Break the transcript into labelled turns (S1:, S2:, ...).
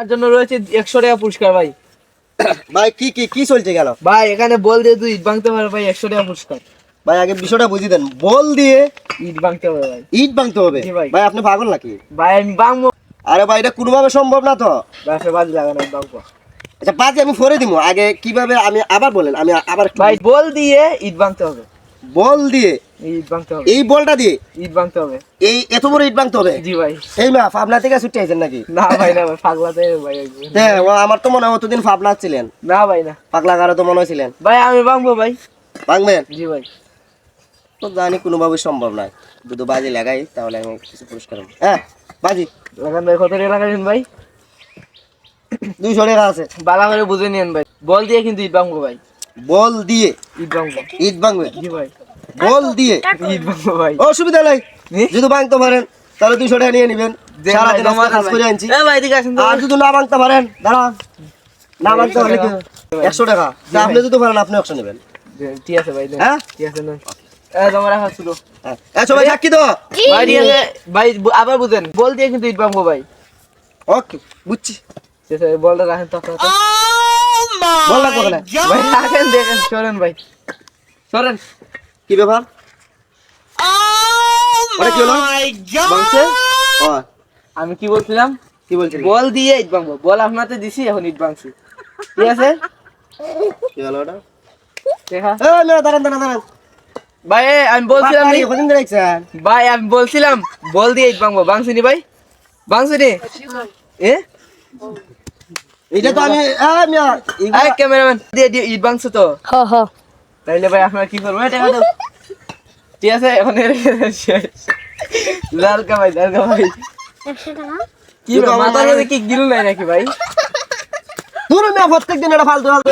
S1: তার জন্য রয়েছে 100 টাকা পুরস্কার ভাই।
S2: ভাই কি কি কি চলছে গেল
S1: ভাই এখানে বল দিয়ে তুই ইট ভাঙতে পারবে ভাই, 100 টাকা পুরস্কার।
S2: ভাই আগে বিষয়টা বুঝিয়ে দেন, বল দিয়ে
S1: ইট ভাঙতে হবে ভাই।
S2: ইট ভাঙতে হবে?
S1: জি ভাই।
S2: ভাই আপনি পাগল নাকি?
S1: ভাই আমি ভাঙবো।
S2: আরে ভাই এটা কোনোভাবে সম্ভব না তো।
S1: ভাই বাজি লাগানো ভাঙবো।
S2: আচ্ছা বাজে আমি ফরে দিব, আগে কিভাবে আমি আবার বলেন, আমি আবার একটু
S1: ভাই বল দিয়ে ইট ভাঙতে হবে।
S2: বল দিয়ে
S1: ইট ভাঙতে হবে।
S2: এই বলটা দিয়ে
S1: ইট ভাঙতে হবে।
S2: এই এত বড় ইট ভাঙতে হবে?
S1: জি ভাই।
S2: এই মা ফাবনা থেকে ছুটে আইছেন নাকি?
S1: না ভাই না ভাই, পাগলাতে ভাই।
S2: হ্যাঁ আমার তো মনে হয় অতদিন ফাবনা ছিলেন।
S1: না ভাই না।
S2: পাগলা গারো তো মনে হয়েছিলেন।
S1: ভাই আমি ভাঙবো ভাই।
S2: ভাঙবেন?
S1: জি ভাই।
S2: তো জানি কোনোভাবে সম্ভব নয়, দুটো বাজি লাগাই তাহলে আমি কিছু পুরস্কার পাবো। হ্যাঁ বাজি
S1: লাগান ভাই, কত টাকা লাগাবেন ভাই?
S2: 200 টাকা আছে।
S1: বালা করে বুঝে নিয়েন ভাই, বল দিয়ে কিন্তু ইট ভাঙবো ভাই।
S2: বল দিয়ে
S1: ইট ভাঙবো।
S2: ইট ভাঙবে?
S1: জি ভাই।
S2: বল দিয়ে
S1: ইট ভাঙবো ভাই।
S2: অসুবিধা নাই,
S1: নি?
S2: যদি ভাঙতে পারেন তাহলে 200 টাকা নিয়ে নেবেন।
S1: দেন ভাই,
S2: সারাদিন
S1: জমা
S2: আজকে কাজ
S1: দেন
S2: করে
S1: ভাই।
S2: আনছি।
S1: এ ভাই এদিকে আসেন তো।
S2: আর যদি না ভাঙতে পারেন দাঁড়ান, না ভাঙতে পারলে কি 100 টাকা? তা আপনি যদি পারেন আপনি অংশ নেবেন।
S1: ঠিক আছে ভাই।
S2: হ্যাঁ
S1: ঠিক আছে না। জমা রাখা ছিল।
S2: হ্যাঁ সবাই সাক্ষী তো?
S1: ভাই ঠিক আছে ভাই, আবার বুঝেন, বল দিয়ে কিন্তু ইট ভাঙবো ভাই।
S2: ওকে বুঝছি।
S1: ঠিক আছে বলটা রাখেন তো আপনার হাতে।
S2: বল লাগবো কেন?
S1: ভাই রাখেন, দেখেন, সরেন ভাই, সরেন।
S2: কি ব্যাপার? ওটা কি হলো?
S1: ভাঙছে?
S2: ও,
S1: আমি কি বলছিলাম?
S2: কি বলছিলেন?
S1: বল দিয়ে ইট ভাঙবো। বল আপনাতে দিছি, এখন ইট ভাঙছি। ঠিক আছে?
S2: কি হলো ওটা?
S1: দেখা।
S2: না দাঁড়ান দাঁড়ান দাঁড়ান।
S1: ভাই আমি বলছিলাম নি?
S2: কদিন ধরে দেখছেন?
S1: ভাই আমি বলছিলাম বল দিয়ে ইট ভাঙবো, ভাঙছিনি ভাই? ভাঙছিনি? এ
S2: এটা তো আমি মিয়া
S1: এই ক্যামেরাম্যান দিয়ে দিয়ে ইট ভাঙছো তো?
S3: হ হ
S1: তাইলে ভাই আপনারা কি করবো? এই টাকা দাও। ঠিক আছে এখন শেষ। লালকা ভাই, লালকা ভাই।
S3: 100 টাকা
S1: কি ভাই, মাথার মধ্যে কি গিলু নাই নাকি ভাই?
S2: দূর মিয়া প্রত্যেকদিন এটা ফালতু ফালতু